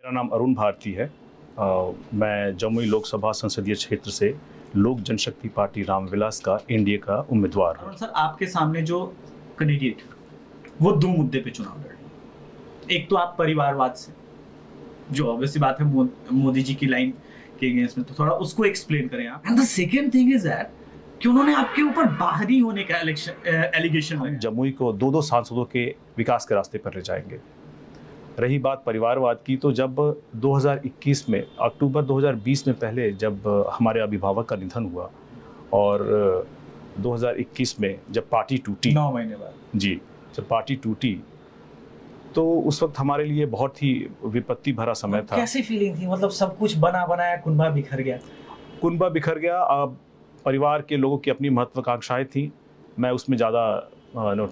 मेरा नाम अरुण भारती है। मैं जमुई लोकसभा संसदीय क्षेत्र से लोक जनशक्ति पार्टी रामविलास का एनडीए का उम्मीदवार हूँ। सर, आपके सामने जो कैंडिडेट वो दो मुद्दे पे चुनाव लड़ रहे हैं। एक तो आप परिवारवाद से, जो ऑब्वियसली बात है मोदी जी की लाइन के अगेंस्ट में, तो थोड़ा उसको एक्सप्लेन करें आप। And the second thing is that कि उन्होंने आपके ऊपर बाहरी होने का एलिगेशन लगाया। जमुई को दो सांसदों के विकास के रास्ते पर ले जाएंगे। रही बात परिवारवाद की, तो जब 2021 में अक्टूबर 2020 में पहले जब हमारे अभिभावक का निधन हुआ और 2021 में जब पार्टी टूटी, 9 महीने बाद जी, जब पार्टी टूटी तो उस वक्त हमारे लिए बहुत ही विपत्ति भरा समय था। कैसी फीलिंग थी? मतलब सब कुछ बना बनाया कुनबा बिखर गया। कुनबा बिखर गया। अब परिवार के लोगों की अपनी महत्वाकांक्षाएं थी, मैं उसमें ज़्यादा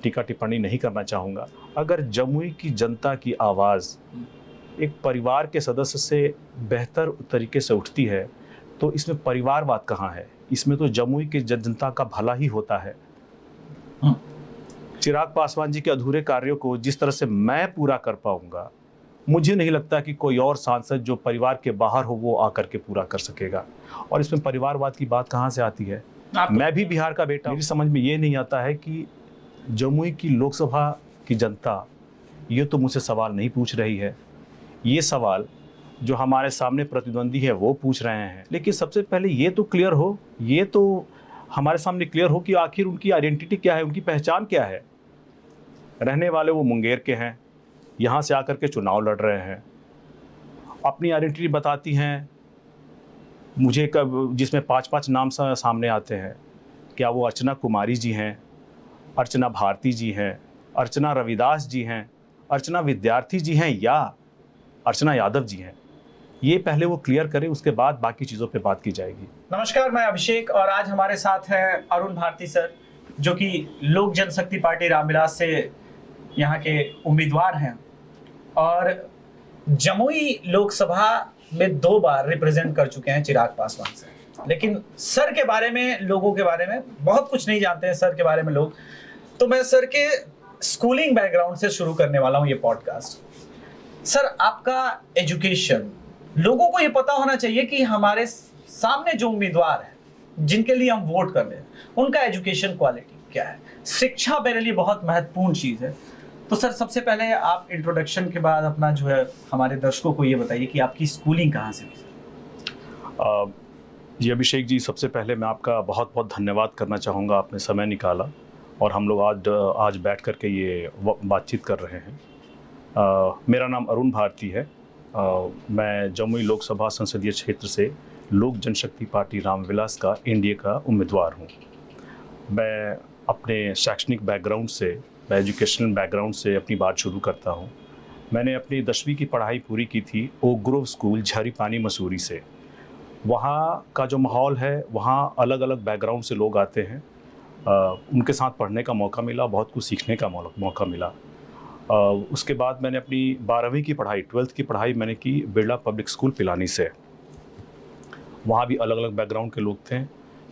टीका टिप्पणी नहीं करना चाहूँगा। अगर जमुई की जनता की आवाज़ एक परिवार के सदस्य से बेहतर तरीके से उठती है तो इसमें परिवारवाद कहाँ है? इसमें तो जमुई की जनता का भला ही होता है। चिराग पासवान जी के अधूरे कार्यों को जिस तरह से मैं पूरा कर पाऊंगा, मुझे नहीं लगता कि कोई और सांसद जो परिवार के बाहर हो वो आकर के पूरा कर सकेगा। और इसमें परिवारवाद की बात कहाँ से आती है? मैं भी बिहार का बेटा, मेरी समझ में ये नहीं आता है कि जमुई की लोकसभा की जनता ये तो मुझसे सवाल नहीं पूछ रही है, ये सवाल जो हमारे सामने प्रतिद्वंदी है वो पूछ रहे हैं। लेकिन सबसे पहले ये तो क्लियर हो, ये तो हमारे सामने क्लियर हो कि आखिर उनकी आइडेंटिटी क्या है, उनकी पहचान क्या है। रहने वाले वो मुंगेर के हैं, यहाँ से आकर के चुनाव लड़ रहे हैं, अपनी आइडेंटिटी बताती हैं मुझे, कब जिसमें 5-5 नाम सामने आते हैं। क्या वो अर्चना कुमारी जी हैं, अर्चना भारती जी हैं, अर्चना रविदास जी हैं, अर्चना विद्यार्थी जी हैं या अर्चना यादव जी हैं? ये पहले वो क्लियर करें, उसके बाद बाकी चीज़ों पे बात की जाएगी। नमस्कार, मैं अभिषेक और आज हमारे साथ हैं अरुण भारती सर, जो कि लोक जनशक्ति पार्टी रामविलास से यहाँ के उम्मीदवार हैं और जमुई लोकसभा में 2 बार रिप्रेजेंट कर चुके हैं चिराग पासवान से। लेकिन सर के बारे में, लोगों के बारे में बहुत कुछ नहीं जानते हैं सर के बारे में लोग। तो मैं सर के स्कूलिंग बैकग्राउंड से शुरू करने वाला हूँ ये पॉडकास्ट। सर, आपका एजुकेशन, लोगों को ये पता होना चाहिए कि हमारे सामने जो उम्मीदवार हैं जिनके लिए हम वोट कर रहे हैं उनका एजुकेशन क्वालिटी क्या है। शिक्षा मेरे लिए बहुत महत्वपूर्ण चीज़ है। तो सर, सबसे पहले आप इंट्रोडक्शन के बाद अपना जो है हमारे दर्शकों को ये बताइए कि आपकी स्कूलिंग कहाँ से हुई। जी अभिषेक जी, सबसे पहले मैं आपका बहुत बहुत धन्यवाद करना चाहूँगा, आपने समय निकाला और हम लोग आज बैठ कर के ये बातचीत कर रहे हैं। मेरा नाम अरुण भारती है। मैं जमुई लोकसभा संसदीय क्षेत्र से लोक जनशक्ति पार्टी रामविलास का एनडीए का उम्मीदवार हूँ। मैं अपने शैक्षणिक बैकग्राउंड से, मैं एजुकेशनल बैकग्राउंड से अपनी बात शुरू करता हूँ। मैंने अपनी 10वीं की पढ़ाई पूरी की थी ओक ग्रोव स्कूल, झरी पानी, मसूरी से। वहाँ का जो माहौल है, वहाँ अलग अलग बैकग्राउंड से लोग आते हैं। उनके साथ पढ़ने का मौका मिला, बहुत कुछ सीखने का मौका मिला। उसके बाद मैंने अपनी 12वीं की पढ़ाई, 12th की पढ़ाई मैंने की बिरला पब्लिक स्कूल पिलानी से। वहाँ भी अलग अलग बैकग्राउंड के लोग थे।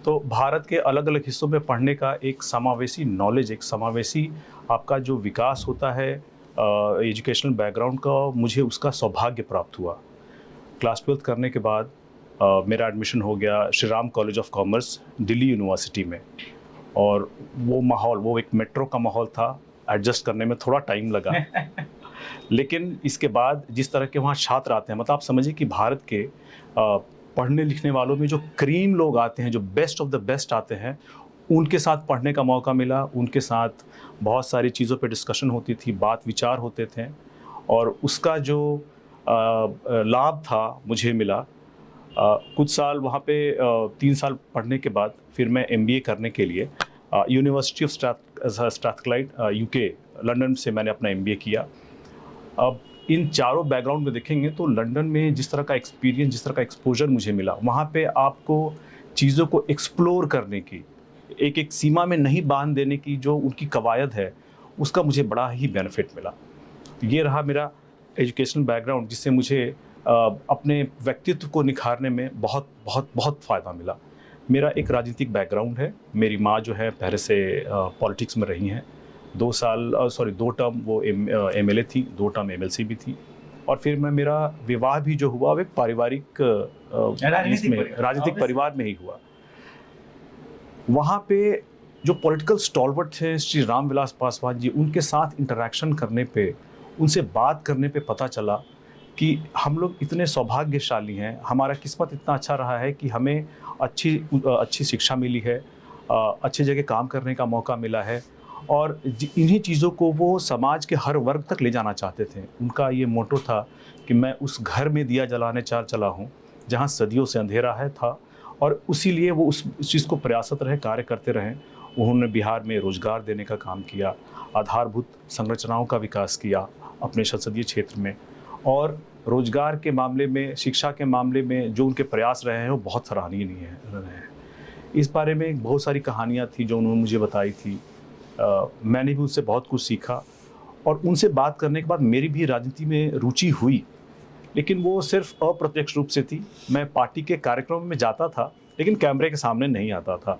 तो भारत के अलग अलग हिस्सों में पढ़ने का एक समावेशी नॉलेज, एक समावेशी आपका जो विकास होता है एजुकेशनल बैकग्राउंड का, मुझे उसका सौभाग्य प्राप्त हुआ। क्लास 12th करने के बाद मेरा एडमिशन हो गया Shri Ram college of commerce, Delhi university में। और वो माहौल, वो एक मेट्रो का माहौल था, एडजस्ट करने में थोड़ा टाइम लगा। लेकिन इसके बाद जिस तरह के वहाँ छात्र आते हैं, मतलब आप समझिए कि भारत के पढ़ने लिखने वालों में जो क्रीम लोग आते हैं, जो बेस्ट ऑफ द बेस्ट आते हैं, उनके साथ पढ़ने का मौका मिला। उनके साथ बहुत सारी चीज़ों पे डिस्कशन होती थी, बात विचार होते थे और उसका जो लाभ था मुझे मिला। कुछ साल वहाँ पे 3 साल पढ़ने के बाद फिर मैं MBA करने के लिए university of Strathclyde UK London से मैंने अपना MBA किया। अब इन चारों बैकग्राउंड में देखेंगे तो लंदन में जिस तरह का एक्सपीरियंस, जिस तरह का एक्सपोजर मुझे मिला, वहाँ पे आपको चीज़ों को एक्सप्लोर करने की, एक एक सीमा में नहीं बांध देने की जो उनकी कवायद है, उसका मुझे बड़ा ही बेनिफिट मिला। ये रहा मेरा एजुकेशनल बैकग्राउंड, जिससे मुझे अपने व्यक्तित्व को निखारने में बहुत बहुत बहुत फ़ायदा मिला। मेरा एक राजनीतिक बैकग्राउंड है। मेरी माँ जो है पहले से पॉलिटिक्स में रही हैं। 2 टर्म वो MLA थी, 2 टर्म MLC भी थी और फिर मेरा विवाह भी जो हुआ वो एक पारिवारिक राजनीतिक परिवार में ही हुआ। वहाँ पे जो पॉलिटिकल स्टॉलवर्ट थे श्री रामविलास पासवान जी, उनके साथ इंटरेक्शन करने पे, उनसे बात करने पे पता चला कि हम लोग इतने सौभाग्यशाली हैं, हमारा किस्मत इतना अच्छा रहा है कि हमें अच्छी शिक्षा मिली है, अच्छी जगह काम करने का मौका मिला है, और इन्हीं चीज़ों को वो समाज के हर वर्ग तक ले जाना चाहते थे। उनका ये मोटो था कि मैं उस घर में दिया जलाने चला हूँ जहाँ सदियों से अंधेरा है था, और उसीलिए वो उस चीज़ को प्रयासरत रहे, कार्य करते रहें। उन्होंने बिहार में रोजगार देने का काम किया, आधारभूत संरचनाओं का विकास किया अपने संसदीय क्षेत्र में, और रोजगार के मामले में, शिक्षा के मामले में जो उनके प्रयास रहे हैं वो बहुत सराहनीय रहे हैं। इस बारे में बहुत सारी कहानियाँ थी जो उन्होंने मुझे बताई थी। मैंने भी उनसे बहुत कुछ सीखा, और उनसे बात करने के बाद मेरी भी राजनीति में रुचि हुई, लेकिन वो सिर्फ अप्रत्यक्ष रूप से थी। मैं पार्टी के कार्यक्रम में जाता था लेकिन कैमरे के सामने नहीं आता था।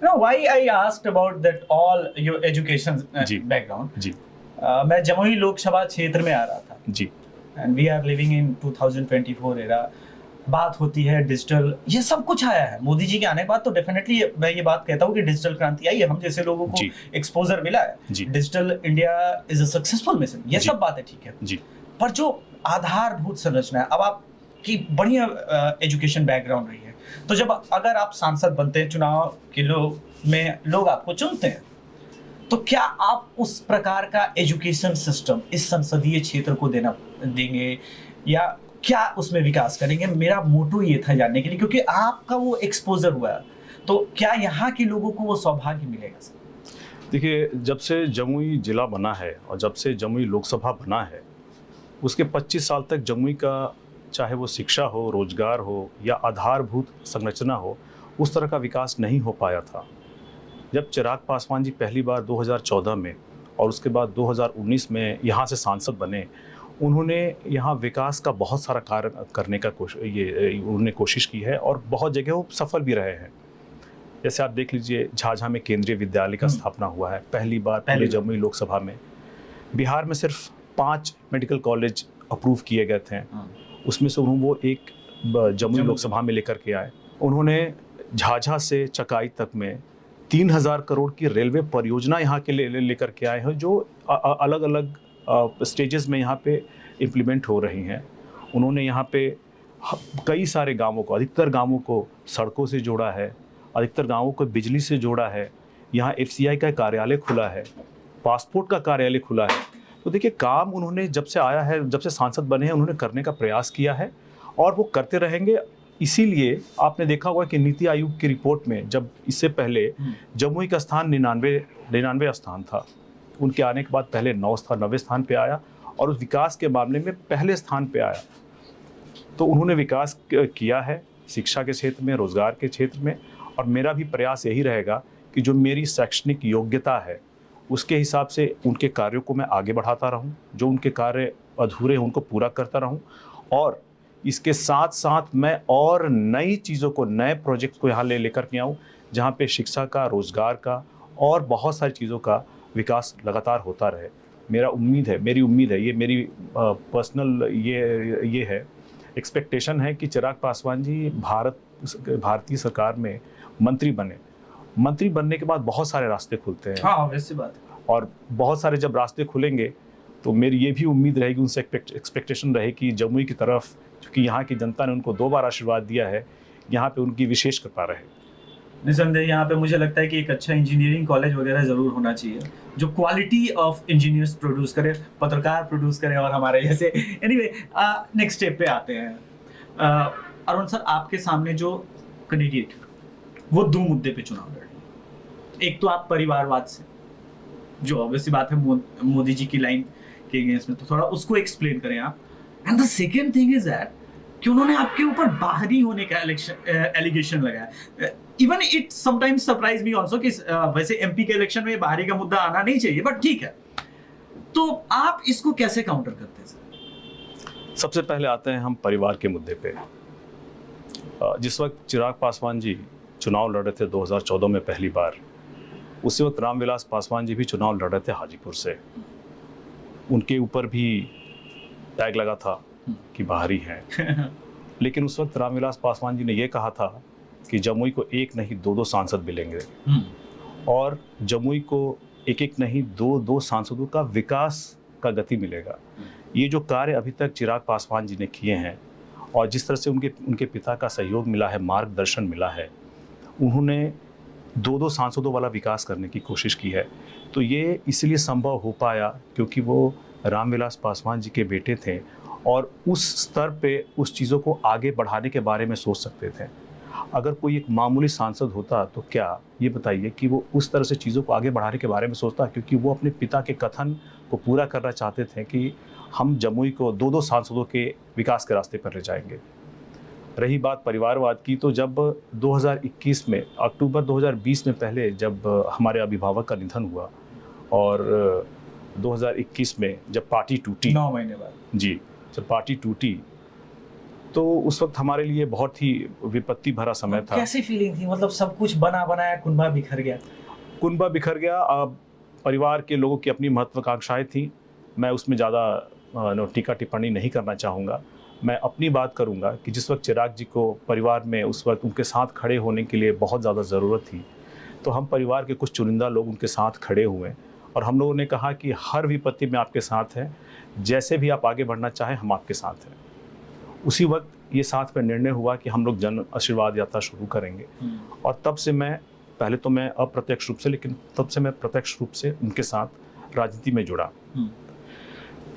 Now, why I asked about that all your education background? जी। मैं जमुई लोकसभा क्षेत्र में आ रहा था जी। And we are living in 2024 era। बात होती है डिजिटल, ये सब कुछ आया है मोदी जी के आने के बाद, तो डेफिनेटली मैं ये बात कहता हूँ कि डिजिटल क्रांति आई है, हम जैसे लोगों को एक्सपोजर मिला है। Digital India is a successful mission, ये सब बातें ठीक है जी। पर जो आधारभूत संरचना है, अब आपकी बढ़िया एजुकेशन बैकग्राउंड रही है, तो जब अगर आप सांसद बनते हैं, चुनाव के लोग आपको चुनते हैं, तो क्या आप उस प्रकार का एजुकेशन सिस्टम इस संसदीय क्षेत्र को देंगे, या क्या उसमें विकास करेंगे? मेरा मोटो ये था जानने के लिए, क्योंकि आपका वो एक्सपोजर हुआ, तो क्या यहाँ के लोगों को वो सौभाग्य मिलेगा सर? देखिए, जब से जमुई जिला बना है और जब से जमुई लोकसभा बना है, उसके 25 साल तक जमुई का, चाहे वो शिक्षा हो, रोजगार हो या आधारभूत संरचना हो, उस तरह का विकास नहीं हो पाया था। जब चिराग पासवान जी पहली बार 2014 में और उसके बाद 2019 में यहाँ से सांसद बने, उन्होंने यहाँ विकास का बहुत सारा कार्य करने का उन्होंने कोशिश की है, और बहुत जगह वो सफल भी रहे हैं। जैसे आप देख लीजिए, झाझा में केंद्रीय विद्यालय का स्थापना हुआ है पहली बार पहले जमुई लोकसभा में। बिहार में सिर्फ 5 मेडिकल कॉलेज अप्रूव किए गए थे, उसमें से वो एक जमुई लोकसभा में लेकर के आए। उन्होंने झाझा से चकाई तक में 3000 करोड़ की रेलवे परियोजना यहाँ के लेकर के आए हैं, जो अलग अलग स्टेजेस में यहाँ पे इम्प्लीमेंट हो रही हैं। उन्होंने यहाँ पे कई सारे गांवों को, अधिकतर गांवों को सड़कों से जोड़ा है, अधिकतर गांवों को बिजली से जोड़ा है। यहाँ FCI का कार्यालय खुला है, पासपोर्ट का कार्यालय खुला है। तो देखिए, काम उन्होंने जब से आया है, जब से सांसद बने हैं, उन्होंने करने का प्रयास किया है और वो करते रहेंगे। इसीलिए आपने देखा होगा कि नीति आयोग की रिपोर्ट में, जब इससे पहले जमुई का स्थान 99 स्थान था, उनके आने के बाद पहले 90वें स्थान पे आया और उस विकास के मामले में पहले स्थान पे आया। तो उन्होंने विकास किया है शिक्षा के क्षेत्र में, रोजगार के क्षेत्र में, और मेरा भी प्रयास यही रहेगा कि जो मेरी शैक्षणिक योग्यता है उसके हिसाब से उनके कार्यों को मैं आगे बढ़ाता रहूं, जो उनके कार्य अधूरे हैं उनको पूरा करता रहूं, और इसके साथ साथ मैं और नई चीज़ों को, नए प्रोजेक्ट को यहाँ लेकर के आऊँ, जहाँ पे शिक्षा का, रोजगार का और बहुत सारी चीज़ों का विकास लगातार होता रहे। मेरी उम्मीद है, ये मेरी पर्सनल ये है, एक्सपेक्टेशन है कि चिराग पासवान जी भारतीय सरकार में मंत्री बनने के बाद बहुत सारे रास्ते खुलते हैं। हाँ, वैसी बात है। और बहुत सारे जब रास्ते खुलेंगे तो मेरी ये भी उम्मीद रहेगी, उनसे एक्सपेक्टेशन रहे कि जमुई की तरफ, क्योंकि यहाँ की जनता ने उनको 2 बार आशीर्वाद दिया है, यहाँ पे उनकी विशेष कृपा रहे। निसंदेह यहाँ पे मुझे लगता है कि एक अच्छा इंजीनियरिंग कॉलेज वगैरह ज़रूर होना चाहिए, जो क्वालिटी ऑफ इंजीनियर्स प्रोड्यूस करे, पत्रकार प्रोड्यूस करे, और हमारे जैसे। एनीवे, नेक्स्ट स्टेप पे आते हैं। अरुण सर, आपके सामने जो कैंडिडेट, वो 2 मुद्दे पे चुनाव लड़ रहे हैं। एक तो आप परिवारवाद से, जो ऑब्वियसली बात है मोदी जी की लाइन के अगेंस्ट में, तो थोड़ा उसको एक्सप्लेन करें आप। And the second thing is that कि उन्होंने आपके ऊपर बाहरी होने का एलिगेशन लगाया। Even it sometimes surprise me also कि वैसे MP के इलेक्शन में बाहरी का मुद्दा आना नहीं चाहिए, बट ठीक है। तो आप इसको कैसे काउंटर करते हैं सर? सबसे पहले आते हैं हम परिवार के मुद्दे पे। जिस वक्त चिराग पासवान जी चुनाव लड़ रहे थे 2014 में पहली बार, उसी वक्त रामविलास पासवान जी भी चुनाव लड़ रहे थे हाजीपुर से। उनके ऊपर भी टैग लगा था कि बाहरी हैं। लेकिन उस वक्त रामविलास पासवान जी ने ये कहा था कि जमुई को एक नहीं दो सांसद मिलेंगे, और जमुई को एक एक नहीं दो सांसदों का विकास का गति मिलेगा। ये जो कार्य अभी तक चिराग पासवान जी ने किए हैं, और जिस तरह से उनके पिता का सहयोग मिला है, मार्गदर्शन मिला है, उन्होंने दो सांसदों वाला विकास करने की कोशिश की है। तो ये इसलिए संभव हो पाया क्योंकि वो रामविलास पासवान जी के बेटे थे और उस स्तर पे उस चीज़ों को आगे बढ़ाने के बारे में सोच सकते थे। अगर कोई एक मामूली सांसद होता तो क्या ये बताइए कि वो उस तरह से चीज़ों को आगे बढ़ाने के बारे में सोचता, क्योंकि वो अपने पिता के कथन को पूरा करना चाहते थे कि हम जमुई को दो सांसदों के विकास के रास्ते पर ले जाएंगे। रही बात परिवारवाद की, तो जब 2021 में अक्टूबर 2020 में पहले जब हमारे अभिभावक का निधन हुआ और 2021 में जब पार्टी टूटी, 9 महीने बाद जी, जब पार्टी टूटी तो उस वक्त हमारे लिए बहुत ही विपत्ति भरा समय था। कैसी फीलिंग थी? मतलब सब कुछ बना बनाया कुनबा बिखर गया। कुनबा बिखर गया। अब परिवार के लोगों की अपनी महत्वाकांक्षाएं थी, मैं उसमें ज़्यादा टीका टिप्पणी नहीं करना चाहूँगा। मैं अपनी बात करूँगा कि जिस वक्त चिराग जी को परिवार में उस वक्त उनके साथ खड़े होने के लिए बहुत ज़्यादा ज़रूरत थी, तो हम परिवार के कुछ चुनिंदा लोग उनके साथ खड़े हुए और हम लोगों ने कहा कि हर विपत्ति में आपके साथ हैं, जैसे भी आप आगे बढ़ना चाहें हम आपके साथ हैं। उसी वक्त ये साथ में निर्णय हुआ कि हम लोग जन आशीर्वाद यात्रा शुरू करेंगे, और तब से पहले तो मैं अप्रत्यक्ष रूप से, लेकिन तब से मैं प्रत्यक्ष रूप से उनके साथ राजनीति में जुड़ा।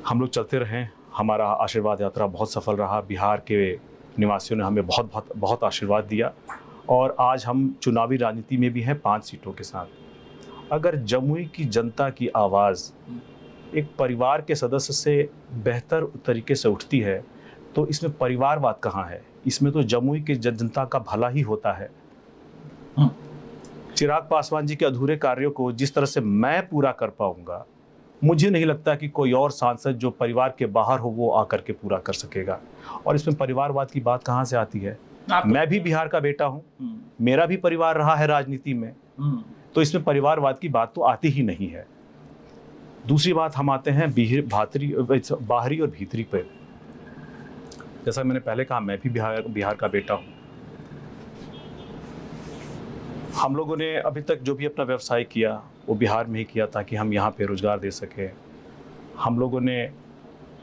हम लोग चलते रहे, हमारा आशीर्वाद यात्रा बहुत सफल रहा। बिहार के निवासियों ने हमें बहुत बहुत बहुत आशीर्वाद दिया और आज हम चुनावी राजनीति में भी हैं 5 सीटों के साथ। अगर जमुई की जनता की आवाज़ एक परिवार के सदस्य से बेहतर तरीके से उठती है तो इसमें परिवारवाद कहाँ है? इसमें तो जमुई की जनता का भला ही होता है। चिराग पासवान जी के अधूरे कार्यों को जिस तरह से मैं पूरा कर पाऊंगा, मुझे नहीं लगता कि कोई और सांसद जो परिवार के बाहर हो वो आकर के पूरा कर सकेगा। और इसमें परिवारवाद की बात कहाँ से आती है? मैं भी बिहार का बेटा हूँ, मेरा भी परिवार रहा है राजनीति में, तो इसमें परिवारवाद की बात तो आती ही नहीं है। दूसरी बात, हम आते हैं बाहरी और भीतरी पर। जैसा मैंने पहले कहा, मैं भी बिहार का बेटा हूँ। हम लोगों ने अभी तक जो भी अपना व्यवसाय किया वो बिहार में ही किया ताकि हम यहाँ पे रोजगार दे सकें। हम लोगों ने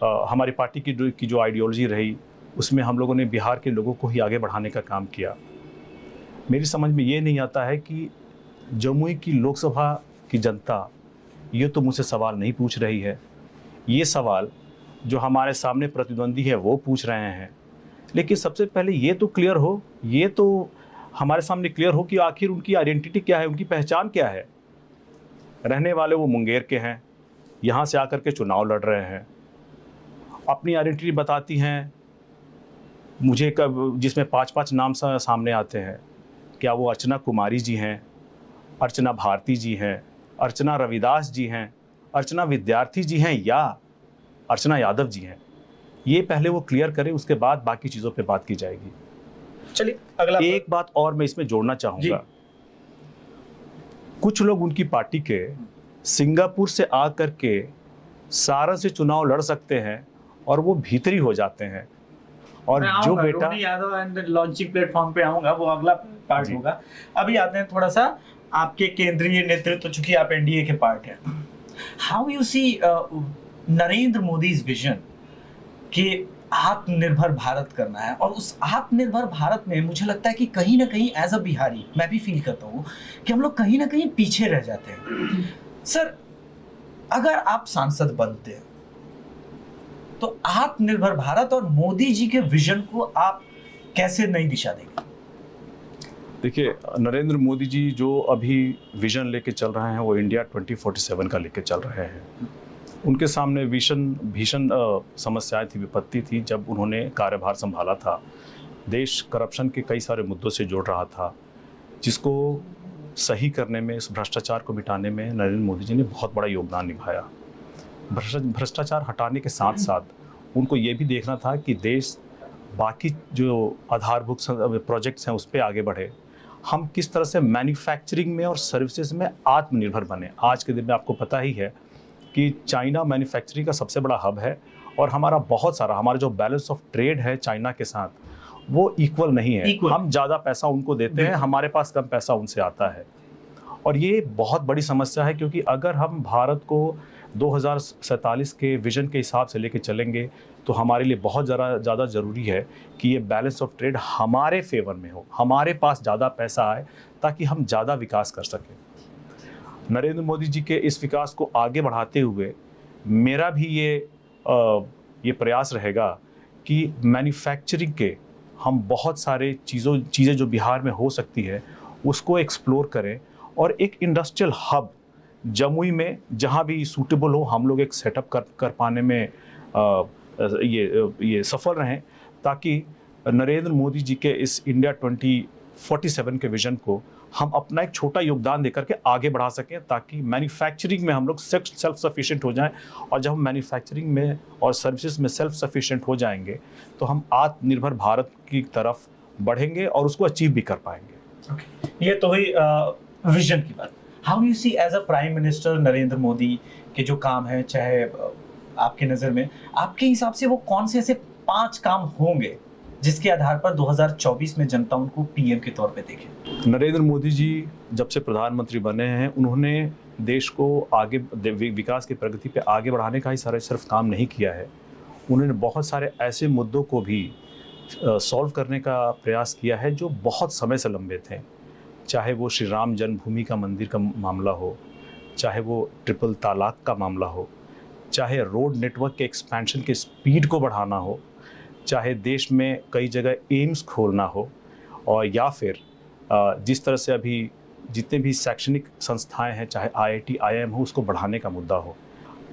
हमारी पार्टी की जो आइडियोलॉजी रही उसमें हम लोगों ने बिहार के लोगों को ही आगे बढ़ाने का काम किया। मेरी समझ में ये नहीं आता है कि जमुई की लोकसभा की जनता ये तो मुझसे सवाल नहीं पूछ रही है, ये सवाल जो हमारे सामने प्रतिद्वंदी है वो पूछ रहे हैं। लेकिन सबसे पहले ये तो क्लियर हो, ये तो हमारे सामने क्लियर हो कि आखिर उनकी आइडेंटिटी क्या है, उनकी पहचान क्या है। रहने वाले वो मुंगेर के हैं, यहाँ से आकर के चुनाव लड़ रहे हैं, अपनी आइडेंटिटी बताती हैं मुझे, कब जिसमें 5-5 नाम सामने आते हैं। क्या वो अर्चना कुमारी जी हैं, अर्चना भारती जी हैं, अर्चना रविदास जी हैं, अर्चना विद्यार्थी जी हैं, या अर्चना यादव जी हैं? ये पहले वो क्लियर करें, उसके बाद बाकी चीज़ों पे बात की जाएगी। चलिए अगला। एक बात और मैं इसमें जोड़ना चाहूँगा, कुछ लोग उनकी पार्टी के सिंगापुर से आकर के सारण से चुनाव लड़ सकते हैं और वो भीतरी हो जाते हैं। और जो बेटा यादव एंड लॉन्चिंग प्लेटफॉर्म पे आऊंगा, वो अगला पार्ट होगा। अभी आते हैं थोड़ा सा आपके केंद्रीय नेतृत्व, चूंकि आप एनडीए के पार्ट हैं, how you see Narendra Modi's vision कि आत्मनिर्भर भारत करना है, और उस आत्मनिर्भर भारत में मुझे लगता है कि कहीं ना कहीं एज अ बिहारी मैं भी फील करता हूँ कि हम लोग कहीं ना कहीं पीछे रह जाते हैं। सर, अगर आप सांसद बनते हैं तो आत्मनिर्भर भारत और मोदी जी के विजन को आप कैसे नई दिशा देंगे? देखिए, नरेंद्र मोदी जी जो अभी विजन लेके चल रहे हैं वो इंडिया 2047 का लेके चल रहे हैं। उनके सामने भीषण समस्याएं थी, विपत्ति थी। जब उन्होंने कार्यभार संभाला था, देश करप्शन के कई सारे मुद्दों से जुड़ रहा था, जिसको सही करने में, इस भ्रष्टाचार को मिटाने में नरेंद्र मोदी जी ने बहुत बड़ा योगदान निभाया। भ्रष्टाचार हटाने के साथ साथ उनको ये भी देखना था कि देश बाकी जो आधारभूत प्रोजेक्ट्स हैं उस पर आगे बढ़े। हम किस तरह से मैन्युफैक्चरिंग में और सर्विसेज में आत्मनिर्भर बने। आज के दिन में आपको पता ही है कि चाइना मैन्युफैक्चरिंग का सबसे बड़ा हब है और हमारा बहुत सारा, हमारा जो बैलेंस ऑफ ट्रेड है चाइना के साथ, वो इक्वल नहीं है। हम ज़्यादा पैसा उनको देते हैं, हमारे पास कम पैसा उनसे आता है। और ये बहुत बड़ी समस्या है, क्योंकि अगर हम भारत को 2047 के विजन के हिसाब से लेके चलेंगे तो हमारे लिए बहुत ज़्यादा ज़रूरी है कि ये बैलेंस ऑफ ट्रेड हमारे फेवर में हो, हमारे पास ज़्यादा पैसा आए, ताकि हम ज़्यादा विकास कर सकें। नरेंद्र मोदी जी के इस विकास को आगे बढ़ाते हुए मेरा भी ये प्रयास रहेगा कि मैन्युफैक्चरिंग के हम बहुत सारे चीज़ें जो बिहार में हो सकती है उसको एक्सप्लोर करें, और एक इंडस्ट्रियल हब जमुई में जहाँ भी सूटेबल हो हम लोग एक सेटअप कर पाने में ये सफल रहें, ताकि नरेंद्र मोदी जी के इस इंडिया 2047 के विजन को हम अपना एक छोटा योगदान देकर के आगे बढ़ा सकें, ताकि मैन्युफैक्चरिंग में हम लोग सेल्फ सफिशिएंट हो जाएं। और जब हम मैन्युफैक्चरिंग में और सर्विसेज में सेल्फ सफिशिएंट हो जाएंगे तो हम आत्मनिर्भर भारत की तरफ बढ़ेंगे और उसको अचीव भी कर पाएंगे। ये तो हुई विजन की बात। How you see as a prime minister Narendra Modi के जो काम है, चाहे आपकी नज़र में, आपके हिसाब से वो कौन से ऐसे 5 काम होंगे जिसके आधार पर 2024 में जनता उनको पीएम के तौर पे देखे? नरेंद्र मोदी जी जब से प्रधानमंत्री बने हैं, उन्होंने देश को आगे विकास की प्रगति पे आगे बढ़ाने का ही सिर्फ काम नहीं किया है, उन्होंने बहुत सारे ऐसे मुद्दों को भी सॉल्व करने का प्रयास किया है जो बहुत समय से लंबे थे। चाहे वो श्री राम जन्मभूमि का मंदिर का मामला हो, चाहे वो ट्रिपल तलाक का मामला हो, चाहे रोड नेटवर्क के एक्सपेंशन के स्पीड को बढ़ाना हो, चाहे देश में कई जगह एम्स खोलना हो, और या फिर जिस तरह से अभी जितने भी शैक्षणिक संस्थाएं हैं, चाहे IIT IIM हो, उसको बढ़ाने का मुद्दा हो।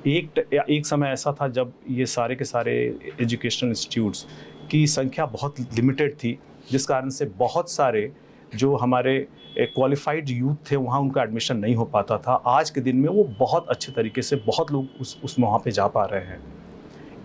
एक समय ऐसा था जब ये सारे के सारे एजुकेशनल इंस्टीट्यूट्स की संख्या बहुत लिमिटेड थी, जिस कारण से बहुत सारे जो हमारे क्वालिफाइड यूथ थे वहाँ उनका एडमिशन नहीं हो पाता था। आज के दिन में वो बहुत अच्छे तरीके से बहुत लोग उस वहाँ पे जा पा रहे हैं।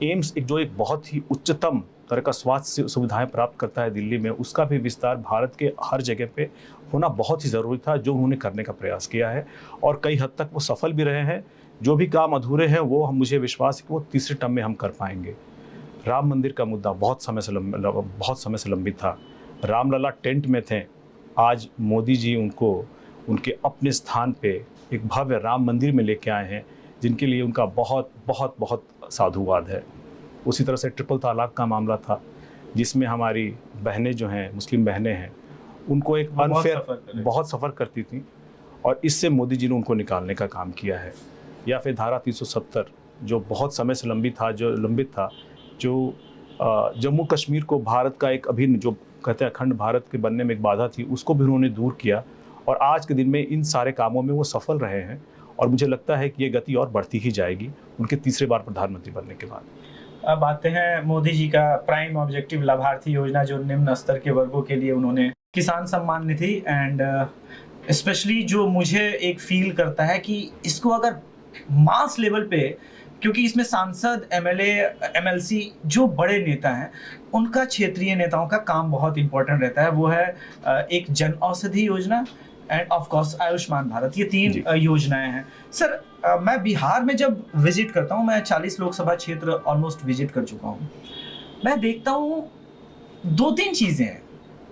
एम्स एक बहुत ही उच्चतम तरह का स्वास्थ्य सुविधाएं प्राप्त करता है दिल्ली में, उसका भी विस्तार भारत के हर जगह पे होना बहुत ही ज़रूरी था, जो उन्होंने करने का प्रयास किया है और कई हद तक वो सफल भी रहे हैं। जो भी काम अधूरे हैं वो मुझे विश्वास है कि वो तीसरे टर्म में हम कर पाएंगे। राम मंदिर का मुद्दा बहुत समय से लंबित था। रामलला टेंट में थे, आज मोदी जी उनको उनके अपने स्थान पे एक भव्य राम मंदिर में लेके आए हैं, जिनके लिए उनका बहुत बहुत बहुत साधुवाद है। उसी तरह से ट्रिपल तलाक का मामला था, जिसमें हमारी बहनें जो हैं, मुस्लिम बहनें हैं, उनको एक अनफेयर बहुत सफ़र करती थी, और इससे मोदी जी ने उनको निकालने का काम किया है। या फिर धारा 370 जो बहुत समय से लंबित था, जो जम्मू कश्मीर को भारत का एक अभिन्न, जो कहते हैं अखंड भारत के बनने में एक बाधा थी, उसको भी उन्होंने दूर किया, और आज के दिन में इन सारे कामों में वो सफल रहे हैं। और मुझे लगता है कि ये गति और बढ़ती ही जाएगी उनके तीसरे बार प्रधानमंत्री बनने के बाद। अब आते हैं मोदी जी का प्राइम ऑब्जेक्टिव लाभार्थी योजना, जो निम्न स्तर के वर्गों के लिए उन्होंने किसान सम्मान निधि, एंड स्पेशली जो मुझे एक फील करता है कि इसको अगर मास लेवल पे, क्योंकि इसमें सांसद, MLA, MLC जो बड़े नेता हैं, उनका क्षेत्रीय नेताओं का काम बहुत इंपॉर्टेंट रहता है। वो है एक Jan Aushadhi Yojana end of course Ayushman Bharat. ये 3 योजनाएं हैं। सर, मैं बिहार में जब विजिट करता हूँ, मैं 40 लोकसभा क्षेत्र ऑलमोस्ट विजिट कर चुका हूँ, मैं देखता हूँ 2-3 चीज़ें हैं।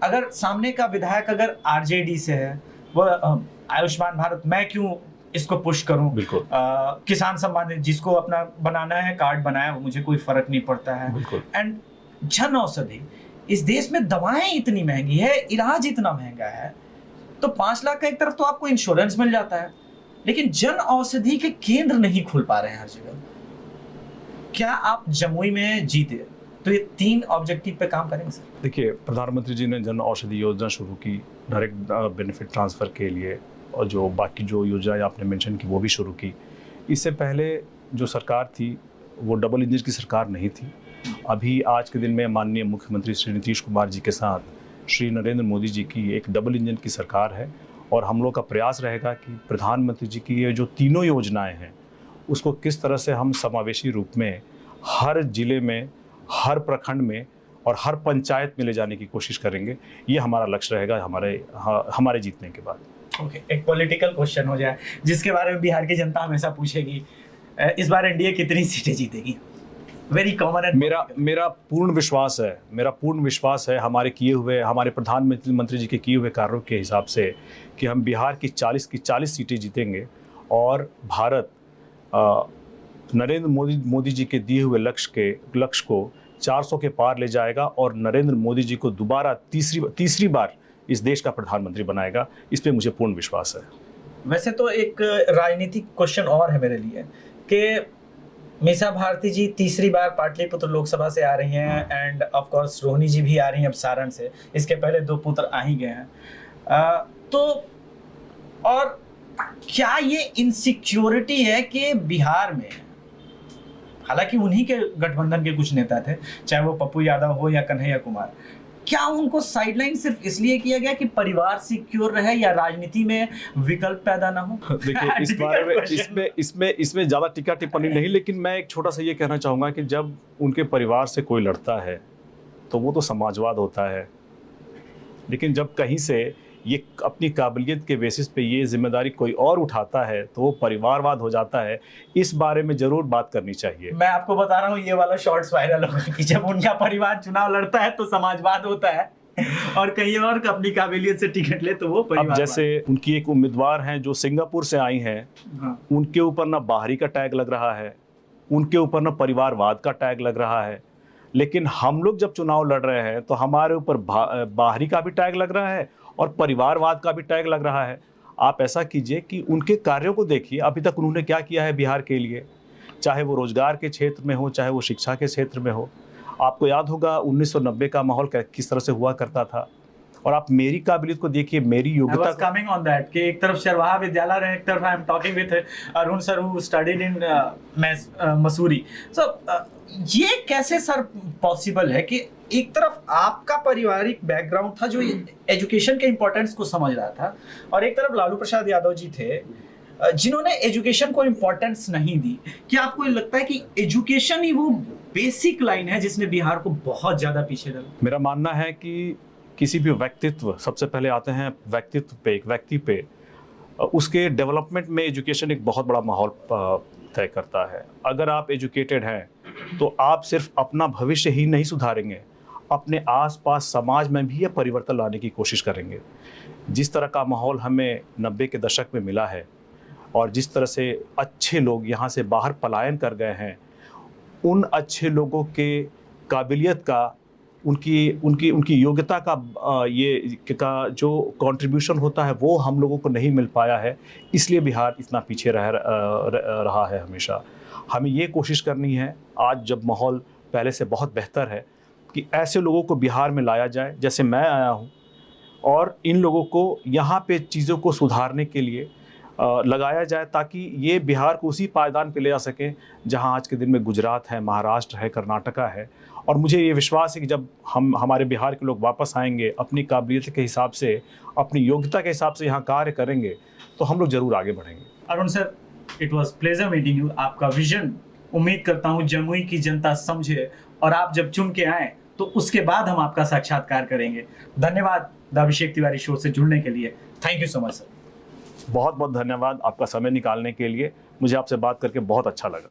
अगर सामने का विधायक अगर RJD से है, वह आयुष्मान भारत मैं क्यों इसको पुश करूं, किसान सम्मान जिसको अपना बनाना है, कार्ड बनाया, वो मुझे कोई फर्क नहीं पड़ता है। एंड जन औषधि, इस देश में दवाएं इतनी महंगी है, इलाज इतना महंगा है, तो 5 लाख का एक तरफ तो आपको इंश्योरेंस मिल जाता है, लेकिन जन औषधि के केंद्र नहीं खुल पा रहे हैं हर जगह। क्या आप जमुई में जीते तो ये 3 ऑब्जेक्टिव पे काम करेंगे? सर देखिए, प्रधानमंत्री जी ने जन औषधि योजना शुरू की डायरेक्ट बेनिफिट ट्रांसफ़र के लिए, और जो बाकी जो योजनाएं आपने मेंशन की वो भी शुरू की। इससे पहले जो सरकार थी वो डबल इंजन की सरकार नहीं थी। अभी आज के दिन में माननीय मुख्यमंत्री श्री नीतीश कुमार जी के साथ श्री नरेंद्र मोदी जी की एक डबल इंजन की सरकार है, और हम लोग का प्रयास रहेगा कि प्रधानमंत्री जी की ये जो तीनों योजनाएं हैं उसको किस तरह से हम समावेशी रूप में हर जिले में, हर प्रखंड में और हर पंचायत में ले जाने की कोशिश करेंगे। ये हमारा लक्ष्य रहेगा हमारे जीतने के बाद। ओके, एक पॉलिटिकल क्वेश्चन हो जाए जिसके बारे में बिहार की जनता हमेशा पूछेगी, इस बार NDA कितनी सीटें जीतेगी? वेरी कॉमन एंड मेरा पूर्ण विश्वास है हमारे प्रधानमंत्री जी के किए हुए कार्यों के हिसाब से कि हम बिहार की 40 सीटें जीतेंगे और भारत नरेंद्र मोदी जी के दिए हुए लक्ष्य को 400 के पार ले जाएगा और नरेंद्र मोदी जी को दोबारा तीसरी बार इस देश का प्रधानमंत्री बनाएगा। इस पे मुझे पूर्ण विश्वास है। वैसे तो एक राजनीतिक क्वेश्चन और है मेरे लिए कि मीसा भारती जी तीसरी बार पाटलिपुत्र लोकसभा से आ रही हैं एंड ऑफ कोर्स रोहिणी जी भी आ रही हैं अब सारण से। इसके पहले 2 पुत्र आ ही गए हैं। तो और क्या ये इनसिक्योरिटी है कि बिहार में, हालांकि उन्हीं के गठबंधन के कुछ नेता थे, चाहे वो पप्पू यादव हो या कन्हैया कुमार, क्या उनको साइडलाइन सिर्फ इसलिए किया गया कि परिवार सिक्योर रहे या राजनीति में विकल्प पैदा ना हो? देखिए, इस बारे में इसमें ज्यादा टीका टिप्पणी नहीं, लेकिन मैं एक छोटा सा ये कहना चाहूंगा कि जब उनके परिवार से कोई लड़ता है तो वो तो समाजवाद होता है, लेकिन जब कहीं से ये अपनी काबिलियत के बेसिस पे ये जिम्मेदारी कोई और उठाता है तो वो परिवारवाद हो जाता है। इस बारे में जरूर बात करनी चाहिए। मैं आपको बता रहा हूँ, ये वाला शॉर्ट्स वायरल हो कि जब उनका परिवार चुनाव लड़ता है तो समाजवाद होता है और कहीं और अपनी काबिलियत से टिकट ले तो वो परिवार। अब जैसे उनकी एक उम्मीदवार हैं जो सिंगापुर से आई हैं, हाँ। उनके ऊपर ना बाहरी का टैग लग रहा है, उनके ऊपर ना परिवारवाद का टैग लग रहा है, लेकिन हम लोग जब चुनाव लड़ रहे हैं तो हमारे ऊपर बाहरी का भी टैग लग रहा है और परिवारवाद का भी टैग लग रहा है। आप ऐसा कीजिए कि उनके कार्यों को देखिए, अभी तक उन्होंने क्या किया है बिहार के लिए, चाहे वो रोजगार के क्षेत्र में हो, चाहे वो शिक्षा के क्षेत्र में हो। आपको याद होगा 1990 का माहौल किस तरह से हुआ करता था, और आप मेरी काबिलियत को देखिए, मेरी योग्यता कमिंग ऑन दैट कि एक तरफ शरवाहा विद्यालय रहे, एक तरफ I am talking with Arun sir who studied in Mussoorie. So ये कैसे सर पॉसिबल है कि एक तरफ आपका पारिवारिक बैकग्राउंड था जो एजुकेशन के इंपॉर्टेंस को समझ रहा था, और एक तरफ लालू प्रसाद यादव जी थे जिन्होंने एजुकेशन को इंपॉर्टेंस नहीं दी? क्या आपको लगता है कि एजुकेशन ही वो बेसिक लाइन है जिसने बिहार को बहुत ज्यादा पीछे डाला? मेरा मानना है कि किसी भी व्यक्तित्व, सबसे पहले आते हैं व्यक्तित्व पे, एक व्यक्ति पे, उसके डेवलपमेंट में एजुकेशन एक बहुत बड़ा माहौल तय करता है। अगर आप एजुकेटेड हैं तो आप सिर्फ अपना भविष्य ही नहीं सुधारेंगे, अपने आसपास समाज में भी यह परिवर्तन लाने की कोशिश करेंगे। जिस तरह का माहौल हमें 90 के दशक में मिला है और जिस तरह से अच्छे लोग यहाँ से बाहर पलायन कर गए हैं, उन अच्छे लोगों के काबिलियत का, उनकी योग्यता का जो कंट्रीब्यूशन होता है वो हम लोगों को नहीं मिल पाया है। इसलिए बिहार इतना पीछे रहा है हमेशा। हमें ये कोशिश करनी है, आज जब माहौल पहले से बहुत बेहतर है, कि ऐसे लोगों को बिहार में लाया जाए जैसे मैं आया हूँ, और इन लोगों को यहाँ पे चीज़ों को सुधारने के लिए लगाया जाए, ताकि ये बिहार को उसी पायदान पे ले जा सके जहाँ आज के दिन में गुजरात है, महाराष्ट्र है, कर्नाटका है। और मुझे ये विश्वास है कि जब हमारे बिहार के लोग वापस आएंगे, अपनी काबिलियत के हिसाब से, अपनी योग्यता के हिसाब से यहाँ कार्य करेंगे, तो हम लोग ज़रूर आगे बढ़ेंगे। Arun sir, it was pleasure meeting you. आपका विजन उम्मीद करता हूँ जमुई की जनता समझे, और आप जब चुन के आए तो उसके बाद हम आपका साक्षात्कार करेंगे। धन्यवाद द अभिषेक तिवारी शो से जुड़ने के लिए। Thank you so much sir. बहुत बहुत धन्यवाद आपका समय निकालने के लिए। मुझे आपसे बात करके बहुत अच्छा लगा।